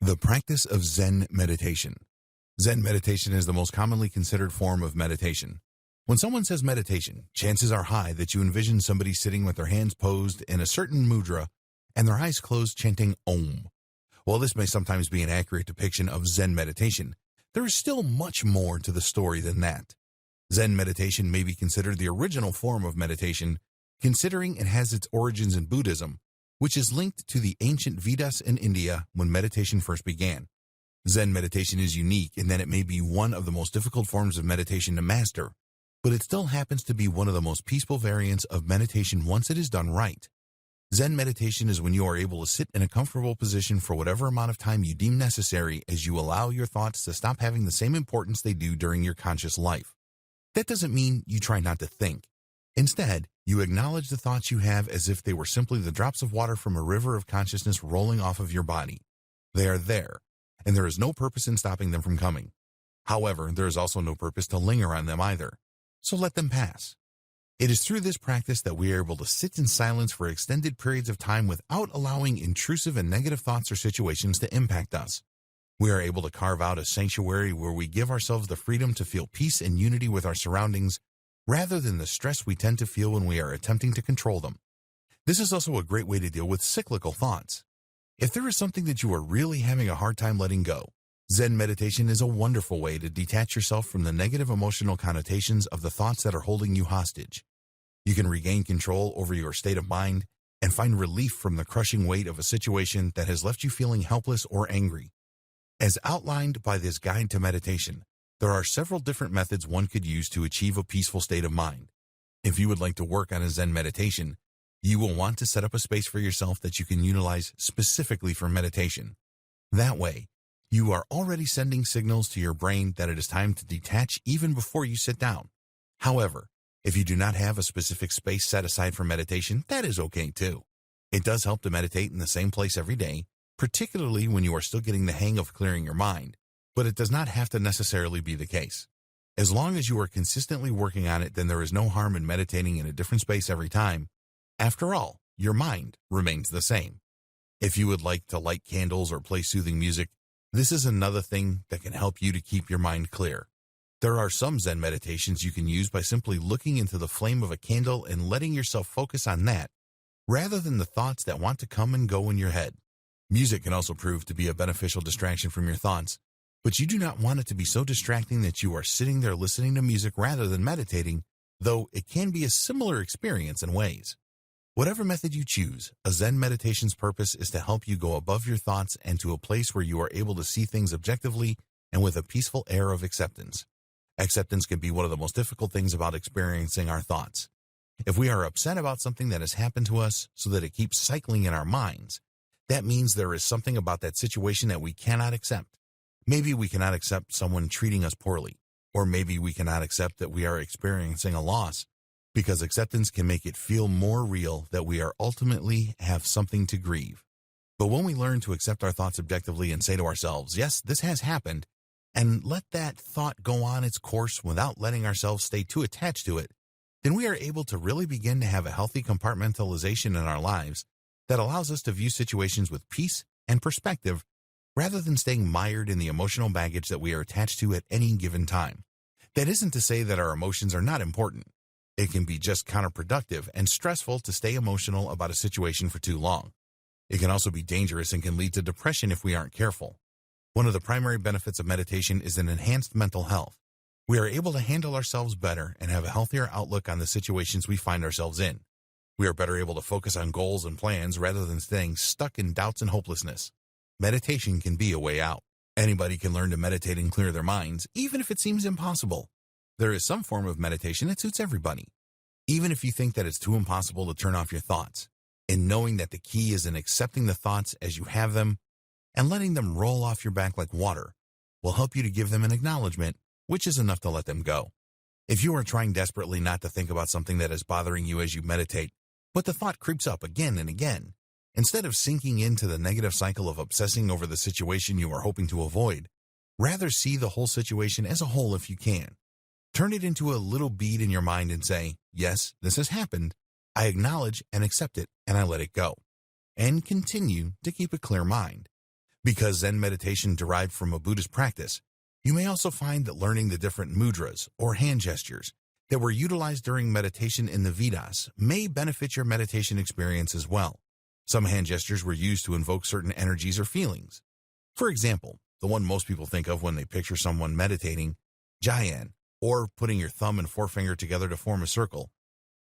The practice of Zen meditation. Zen meditation is the most commonly considered form of meditation. When someone says meditation, chances are high that you envision somebody sitting with their hands posed in a certain mudra and their eyes closed chanting Om. While this may sometimes be an accurate depiction of Zen meditation, there is still much more to the story than that. Zen meditation may be considered the original form of meditation, considering it has its origins in Buddhism, which is linked to the ancient Vedas in India when meditation first began. Zen meditation is unique in that it may be one of the most difficult forms of meditation to master, but it still happens to be one of the most peaceful variants of meditation once it is done right. Zen meditation is when you are able to sit in a comfortable position for whatever amount of time you deem necessary as you allow your thoughts to stop having the same importance they do during your conscious life. That doesn't mean you try not to think. Instead, you acknowledge the thoughts you have as if they were simply the drops of water from a river of consciousness rolling off of your body. They are there, and there is no purpose in stopping them from coming. However, there is also no purpose to linger on them either, so let them pass. It is through this practice that we are able to sit in silence for extended periods of time without allowing intrusive and negative thoughts or situations to impact us. We are able to carve out a sanctuary where we give ourselves the freedom to feel peace and unity with our surroundings, rather than the stress we tend to feel when we are attempting to control them. This is also a great way to deal with cyclical thoughts. If there is something that you are really having a hard time letting go, Zen meditation is a wonderful way to detach yourself from the negative emotional connotations of the thoughts that are holding you hostage. You can regain control over your state of mind and find relief from the crushing weight of a situation that has left you feeling helpless or angry. As outlined by this guide to meditation, there are several different methods one could use to achieve a peaceful state of mind. If you would like to work on a Zen meditation, you will want to set up a space for yourself that you can utilize specifically for meditation. That way, you are already sending signals to your brain that it is time to detach even before you sit down. However, if you do not have a specific space set aside for meditation, that is okay too. It does help to meditate in the same place every day, particularly when you are still getting the hang of clearing your mind. But it does not have to necessarily be the case. As long as you are consistently working on it, then there is no harm in meditating in a different space every time. After all, your mind remains the same. If you would like to light candles or play soothing music, this is another thing that can help you to keep your mind clear. There are some Zen meditations you can use by simply looking into the flame of a candle and letting yourself focus on that, rather than the thoughts that want to come and go in your head. Music can also prove to be a beneficial distraction from your thoughts, but you do not want it to be so distracting that you are sitting there listening to music rather than meditating, though it can be a similar experience in ways. Whatever method you choose, a Zen meditation's purpose is to help you go above your thoughts and to a place where you are able to see things objectively and with a peaceful air of acceptance. Acceptance can be one of the most difficult things about experiencing our thoughts. If we are upset about something that has happened to us so that it keeps cycling in our minds, that means there is something about that situation that we cannot accept. Maybe we cannot accept someone treating us poorly, or maybe we cannot accept that we are experiencing a loss, because acceptance can make it feel more real that we are ultimately have something to grieve. But when we learn to accept our thoughts objectively and say to ourselves, yes, this has happened, and let that thought go on its course without letting ourselves stay too attached to it, then we are able to really begin to have a healthy compartmentalization in our lives that allows us to view situations with peace and perspective rather than staying mired in the emotional baggage that we are attached to at any given time. That isn't to say that our emotions are not important. It can be just counterproductive and stressful to stay emotional about a situation for too long. It can also be dangerous and can lead to depression if we aren't careful. One of the primary benefits of meditation is an enhanced mental health. We are able to handle ourselves better and have a healthier outlook on the situations we find ourselves in. We are better able to focus on goals and plans rather than staying stuck in doubts and hopelessness. Meditation can be a way out. Anybody can learn to meditate and clear their minds, even if it seems impossible. There is some form of meditation that suits everybody. Even if you think that it's too impossible to turn off your thoughts, and knowing that the key is in accepting the thoughts as you have them and letting them roll off your back like water will help you to give them an acknowledgement, which is enough to let them go. If you are trying desperately not to think about something that is bothering you as you meditate, but the thought creeps up again and again, instead of sinking into the negative cycle of obsessing over the situation you are hoping to avoid, rather see the whole situation as a whole if you can. Turn it into a little bead in your mind and say, yes, this has happened. I acknowledge and accept it, and I let it go. And continue to keep a clear mind. Because Zen meditation derived from a Buddhist practice, you may also find that learning the different mudras, or hand gestures, that were utilized during meditation in the Vedas may benefit your meditation experience as well. Some hand gestures were used to invoke certain energies or feelings. For example, the one most people think of when they picture someone meditating, Jayan, or putting your thumb and forefinger together to form a circle,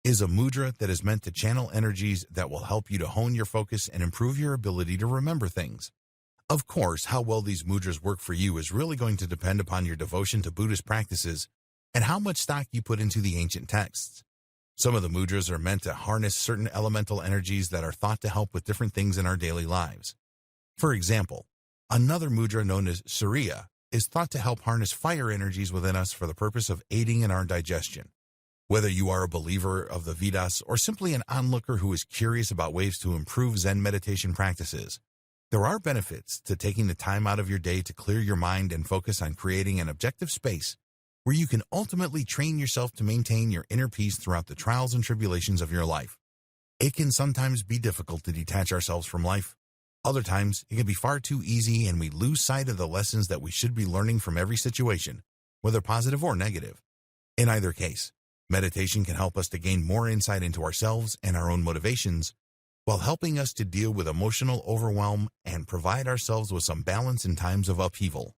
is a mudra that is meant to channel energies that will help you to hone your focus and improve your ability to remember things. Of course, how well these mudras work for you is really going to depend upon your devotion to Buddhist practices and how much stock you put into the ancient texts. Some of the mudras are meant to harness certain elemental energies that are thought to help with different things in our daily lives. For example, another mudra known as Surya is thought to help harness fire energies within us for the purpose of aiding in our digestion. Whether you are a believer of the Vedas or simply an onlooker who is curious about ways to improve Zen meditation practices, there are benefits to taking the time out of your day to clear your mind and focus on creating an objective space where you can ultimately train yourself to maintain your inner peace throughout the trials and tribulations of your life. It can sometimes be difficult to detach ourselves from life. Other times, it can be far too easy and we lose sight of the lessons that we should be learning from every situation, whether positive or negative. In either case, meditation can help us to gain more insight into ourselves and our own motivations, while helping us to deal with emotional overwhelm and provide ourselves with some balance in times of upheaval.